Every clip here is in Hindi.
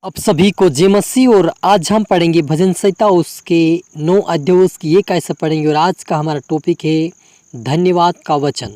अब सभी को जय मसीह। और आज हम पढ़ेंगे भजन संहिता उसके 9 अध्याय की ये कैसे पढ़ेंगे। और आज का हमारा टॉपिक है धन्यवाद का वचन।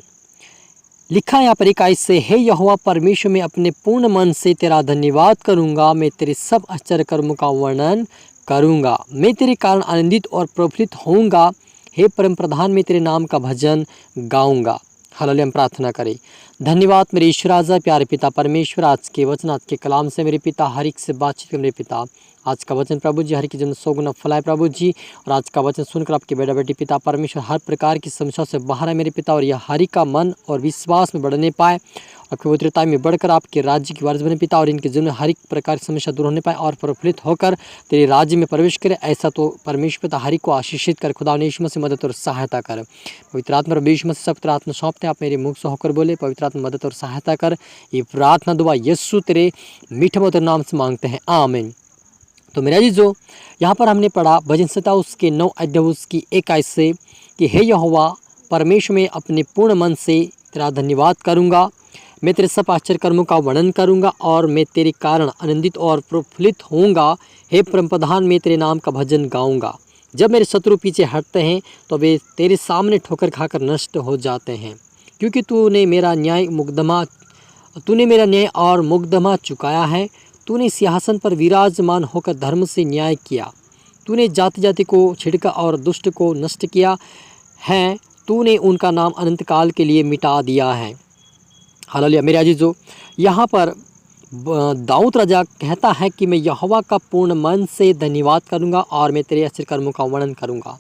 लिखा यहाँ पर एक ऐसे है, यहोवा परमेश्वर मैं अपने पूर्ण मन से तेरा धन्यवाद करूँगा, मैं तेरे सब आश्चर्य कर्मों का वर्णन करूँगा, मैं तेरे कारण आनंदित और प्रफुल्लित होऊंगा। हे परम प्रधान, मैं तेरे नाम का भजन गाऊंगा। हालेलुया। हम प्रार्थना करें। धन्यवाद मेरे ईश्वर राजा, प्यारे पिता परमेश्वर, आज के वचन आज के कलाम से मेरे पिता हर एक से बातचीत कर मेरे पिता। आज का वचन प्रभु जी हर की जन्म सौगुना फलाए प्रभु जी। और आज का वचन सुनकर आपके बेटा बेटी पिता परमेश्वर हर प्रकार की समस्या से बाहर है मेरे पिता। और यह हरि का मन और विश्वास में बढ़ने पाए, आपकी पवित्रता में बढ़कर आपके राज्य की वारिस बने पिता। और इनके जीवन में हर एक प्रकार की समस्या दूर होने पाए और प्रफुल्लित होकर तेरे राज्य में प्रवेश करे। ऐसा तो परमेश्वर पिता हरि को आशीषित कर, खुदा ने यीशु मसीह मदद और सहायता कर। पवित्र आत्मा और यीशु मसीह सब पवित्र आत्मा सौंपते आप मेरे मुख से होकर बोले। पवित्र आत्मा मदद और सहायता कर। ये प्रार्थना दुआ यीशु तेरे मीठे मधुर नाम से मांगते हैं, आमीन। तो मेरा जी जो यहाँ पर हमने पढ़ा भजन संहिता उसके 9 अध्याय उसकी 21 से कि हे यहोवा परमेश्वर मैं अपने पूर्ण मन से तेरा धन्यवाद करूँगा, मैं तेरे सब आश्चर्य कर्मों का वर्णन करूँगा और मैं तेरे कारण आनंदित और प्रफुल्लित होऊंगा। हे परम प्रधान, मैं तेरे नाम का भजन गाऊंगा। जब मेरे शत्रु पीछे हटते हैं तो वे तेरे सामने ठोकर खाकर नष्ट हो जाते हैं, क्योंकि तूने मेरा न्याय और मुकदमा चुकाया है। तूने सिंहासन पर विराजमान होकर धर्म से न्याय किया। तूने जाति जाति को छिड़का और दुष्ट को नष्ट किया है। तूने उनका नाम अनंत काल के लिए मिटा दिया है। हालेलुया। मेरे अजीजों, यहाँ पर दाऊद राजा कहता है कि मैं यहोवा का पूर्ण मन से धन्यवाद करूँगा और मैं तेरे आश्चर्य कर्मों का वर्णन करूँगा।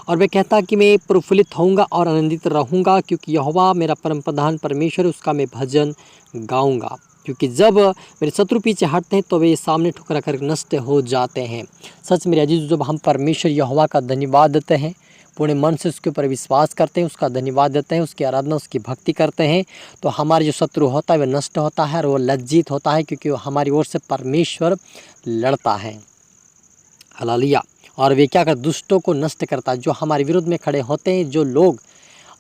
और वह कहता कि मैं प्रफुल्लित होऊंगा और आनंदित रहूँगा, क्योंकि यहोवा मेरा परम प्रधान परमेश्वर, उसका मैं भजन गाऊँगा। क्योंकि जब मेरे शत्रु पीछे हटते हैं तो वे सामने ठुकरा कर नष्ट हो जाते हैं। सच मेरे अजीज, जब हम परमेश्वर यहोवा का धन्यवाद देते हैं, पूरे मन से उसके ऊपर विश्वास करते हैं, उसका धन्यवाद देते हैं, उसकी आराधना उसकी भक्ति करते हैं, तो हमारे जो शत्रु होता है वह नष्ट होता है और वो लज्जित होता है, क्योंकि हमारी ओर से परमेश्वर लड़ता है। हालेलुया। और वे क्या कर दुष्टों को नष्ट करता है। जो हमारे विरोध में खड़े होते हैं, जो लोग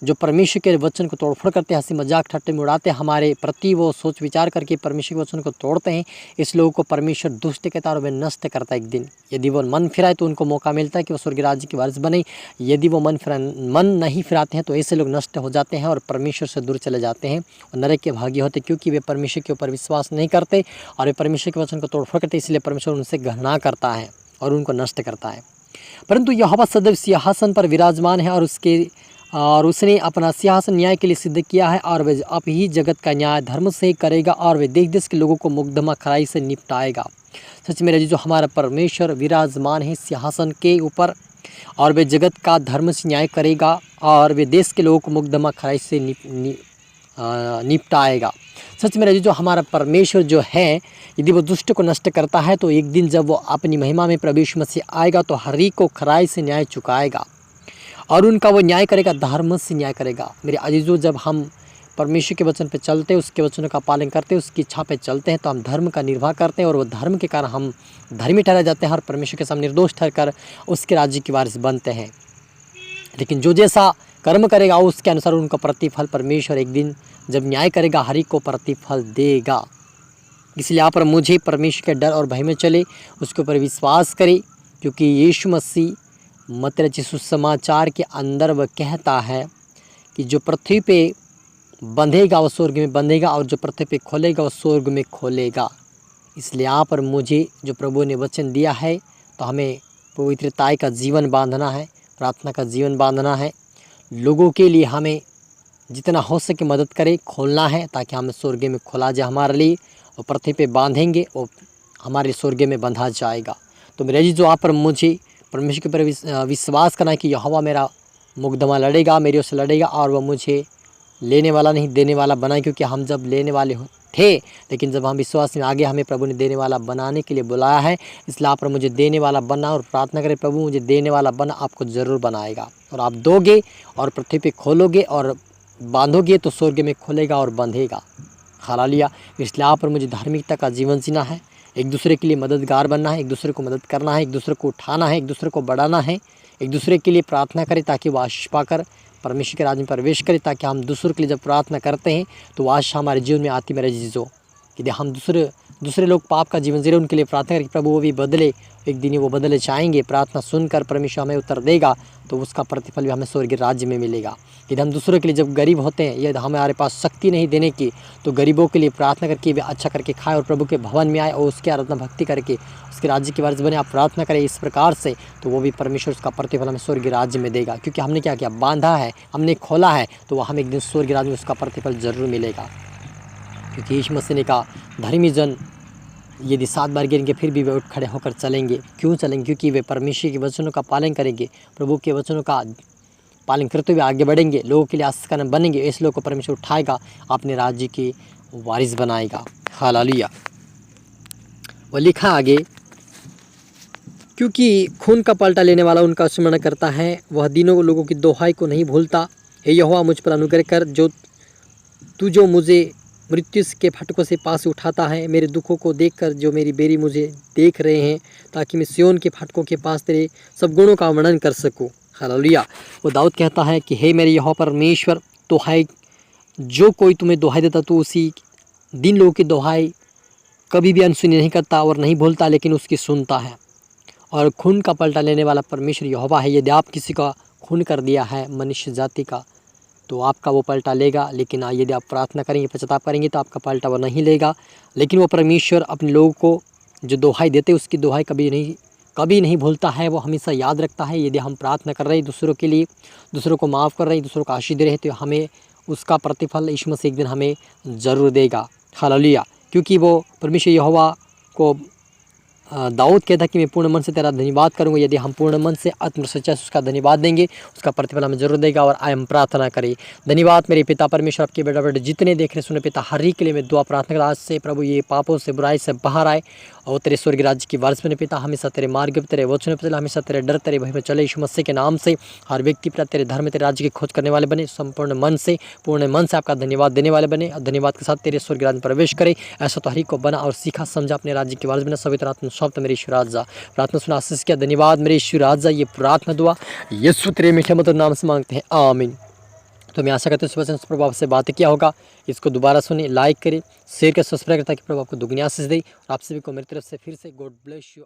जो परमेश्वर के वचन को तोड़फोड़ करते हैं, हंसी मजाक ठट्टे में उड़ाते हैं, हमारे प्रति वो सोच विचार करके परमेश्वर के वचन को तोड़ते हैं, इस लोगों को परमेश्वर दुष्ट कहता है और वे नष्ट करता है। एक दिन यदि वो मन फिराए तो उनको मौका मिलता है कि वो स्वर्ग राज्य की वारिस बने। यदि वो मन नहीं फिराते हैं तो ऐसे लोग नष्ट हो जाते हैं और परमेश्वर से दूर चले जाते हैं और नरक के भागी होते, क्योंकि वे परमेश्वर के ऊपर विश्वास नहीं करते और वे परमेश्वर के वचन को तोड़फोड़ करते, इसलिए परमेश्वर उनसे घृणा करता है और उनको नष्ट करता है। परंतु यहोवा सदैव सिंहासन पर विराजमान है और उसने अपना सिंहासन न्याय के लिए सिद्ध किया है। और वह अब ही जगत का न्याय धर्म से करेगा और वह देश देश के लोगों को मुकदमा खराई से निपटाएगा। सच मेरे जो हमारा परमेश्वर विराजमान है सिंहासन के ऊपर और वह जगत का धर्म से न्याय करेगा और वह देश के लोगों को मुकदमा खराई से निपटाएगा। सच मेरे जो हमारा परमेश्वर जो है, यदि वो दुष्ट को नष्ट करता है तो एक दिन जब वो अपनी महिमा में प्रभु यीशु मसीह आएगा तो हर एक को खराई से न्याय चुकाएगा और उनका वो न्याय करेगा, धर्म से न्याय करेगा। मेरे अजीजों, जब हम परमेश्वर के वचन पे चलते हैं, उसके वचनों का पालन करते हैं, उसकी इच्छा पे चलते हैं, तो हम धर्म का निर्वाह करते हैं और वो धर्म के कारण हम धर्मी ठहराए जाते हैं और परमेश्वर के सामने निर्दोष ठहरकर उसके राज्य की वारिस बनते हैं। लेकिन जो जैसा कर्म करेगा उसके अनुसार उनका प्रतिफल परमेश्वर एक दिन जब न्याय करेगा हर एक को प्रतिफल देगा। इसलिए यहाँ पर मुझे परमेश्वर के डर और भय में चले, उसके ऊपर विश्वास करे, क्योंकि यीशु मसीह मत्ती रचित सुसमाचार के अंदर वह कहता है कि जो पृथ्वी पे बंधेगा वो स्वर्ग में बंधेगा और जो पृथ्वी पे खोलेगा वो स्वर्ग में खोलेगा। इसलिए यहाँ पर मुझे जो प्रभु ने वचन दिया है तो हमें पवित्रता का जीवन बांधना है, प्रार्थना का जीवन बांधना है, लोगों के लिए हमें जितना हो सके मदद करें, खोलना है, ताकि हमें स्वर्ग में खोला जाए हमारे लिए, और पृथ्वी पे बांधेंगे और हमारे स्वर्ग में बंधा जाएगा। तो मेरे जी जो यहाँ पर मुझे परमेश्वर के ऊपर विश्वास करना है कि यहोवा मेरा मुकदमा लड़ेगा, मेरे ओर से लड़ेगा और वह मुझे लेने वाला नहीं देने वाला बनाए, क्योंकि हम जब लेने वाले थे लेकिन जब हम विश्वास में आगे हमें प्रभु ने देने वाला बनाने के लिए बुलाया है। इसलिए आप पर मुझे देने वाला बनना और प्रार्थना करें, प्रभु मुझे देने वाला बना, आपको ज़रूर बनाएगा और आप दोगे और पृथ्वी पे खोलोगे और बांधोगे तो स्वर्ग में खोलेगा और बंधेगा। हालेलुया। इसलिए आप पर मुझे धार्मिकता का जीवन जीना है, एक दूसरे के लिए मददगार बनना है, एक दूसरे को मदद करना है, एक दूसरे को उठाना है, एक दूसरे को बढ़ाना है, एक दूसरे के लिए प्रार्थना करें ताकि वो आशीष पाकर परमेश्वर के राज्य में प्रवेश करें, ताकि हम दूसरों के लिए जब प्रार्थना करते हैं तो वो आशीष हमारे जीवन में आती। मेरे जीजों, यदि हम दूसरे दूसरे लोग पाप का जीवन जी रहे उनके लिए प्रार्थना करें कि प्रभु वो भी बदले, एक दिन वो बदले जाएंगे। प्रार्थना सुनकर परमेश्वर हमें उत्तर देगा तो उसका प्रतिफल भी हमें स्वर्गीय राज्य में मिलेगा। यदि हम दूसरों के लिए जब गरीब होते हैं, यदि हमारे पास शक्ति नहीं देने की, तो गरीबों के लिए प्रार्थना करके वे अच्छा करके खाए और प्रभु के भवन में आए और उसकी आराधना भक्ति करके उसके राज्य के वारिस बने। आप प्रार्थना करें इस प्रकार से, तो वो भी परमेश्वर उसका प्रतिफल हमें स्वर्गीय राज्य में देगा। क्योंकि हमने क्या किया, बांधा है, हमने खोला है, तो वह हमें एक दिन स्वर्गीय राज्य में उसका प्रतिफल जरूर मिलेगा। क्योंकि यीशु मसीह ने कहा, धर्मी जन यदि 7 बार गिरेंगे फिर भी वे उठ खड़े होकर चलेंगे। क्यों चलेंगे? क्योंकि वे परमेश्वर के वचनों का पालन करेंगे, प्रभु के वचनों का पालन करते हुए आगे बढ़ेंगे, लोगों के लिए आशीष का कारण बनेंगे। ऐसे लोगों को परमेश्वर उठाएगा, अपने राज्य के वारिस बनाएगा। हालेलुया। और लिखा आगे, क्योंकि खून का पलटा लेने वाला उनका स्मरण करता है, वह दिनों लोगों की दोहाई को नहीं भूलता। हे यहोवा, मुझ पर अनुग्रह कर, जो मुझे मृत्यु के फाटकों से पास उठाता है, मेरे दुखों को देखकर जो मेरी बेरी मुझे देख रहे हैं, ताकि मैं सिय्योन के फाटकों के पास तेरे सब गुणों का वर्णन कर सकूं। हालेलुया। वो दाऊद कहता है कि हे मेरे यहोवा परमेश्वर, दोहाई जो कोई तुम्हें दोहाई देता तो उसी दिन लोगों की दोहाई कभी भी अनसुनी नहीं करता और नहीं भूलता, लेकिन उसकी सुनता है। और खून का पलटा लेने वाला परमेश्वर यहोवा है। यदि आप किसी का खून कर दिया है मनुष्य जाति का, तो आपका वो पलटा लेगा। लेकिन यदि आप प्रार्थना करेंगे, पश्चाताप करेंगे, तो आपका पलटा वो नहीं लेगा। लेकिन वो परमेश्वर अपने लोगों को जो दोहाई देते उसकी दोहाई कभी नहीं भूलता है, वो हमेशा याद रखता है। यदि हम प्रार्थना कर रहे हैं दूसरों के लिए, दूसरों को माफ़ कर रहे हैं, दूसरों को आशीष दे रहे हैं, तो हमें उसका प्रतिफल यीशु मसीह एक दिन हमें ज़रूर देगा। हालेलुया। क्योंकि वो परमेश्वर यहोवा को दाऊद कहता कि मैं पूर्ण मन से तेरा धन्यवाद करूंगा। यदि हम पूर्ण मन से आत्म सच्चाई से उसका धन्यवाद देंगे, उसका प्रतिफल हमें जरूर देगा। और हम प्रार्थना करें। धन्यवाद मेरे पिता परमेश्वर, आपके बेटा बेटे जितने देख रहे सुने पिता, हर एक के लिए मैं दुआ प्रार्थना कर आज से प्रभु ये पापों से बुराई से बाहर आए और तेरे स्वर्गीय राज्य की वारिस बने पिता। हमेशा तेरे मार्ग पर, तेरे वचनों पर चले, हमेशा तेरे डर तेरे भय में चले। यीशु मसीह के नाम से हर व्यक्ति पिता तेरे धर्म तेरे राज्य की खोज करने वाले बने, संपूर्ण मन से पूर्ण मन से आपका धन्यवाद देने वाले बने। धन्यवाद के साथ तेरे स्वर्गीय राज्य में प्रवेश करे। ऐसा तो हर एक को बना और सीखा समझा अपने राज्य की वारिस बना। सभी तरह सौंपता मेरे ईश्वर राजा। प्रार्थना सुना आशीष किया। धन्यवाद मेरे ईश्वर राजा। ये प्रार्थना दुआ यीशु तेरे मीठे मधुर नाम से मांगते हैं, आमीन। तो मैं आशा करता हूँ इस वचन से प्रभु आपसे बातें किया होगा। इसको दोबारा सुनिए, लाइक करें, शेयर करें, सब्सक्राइब करें, ताकि प्रभु आपको दुगनी आशीष दे। और आप सभी को मेरी तरफ से फिर से गॉड ब्लेस यू।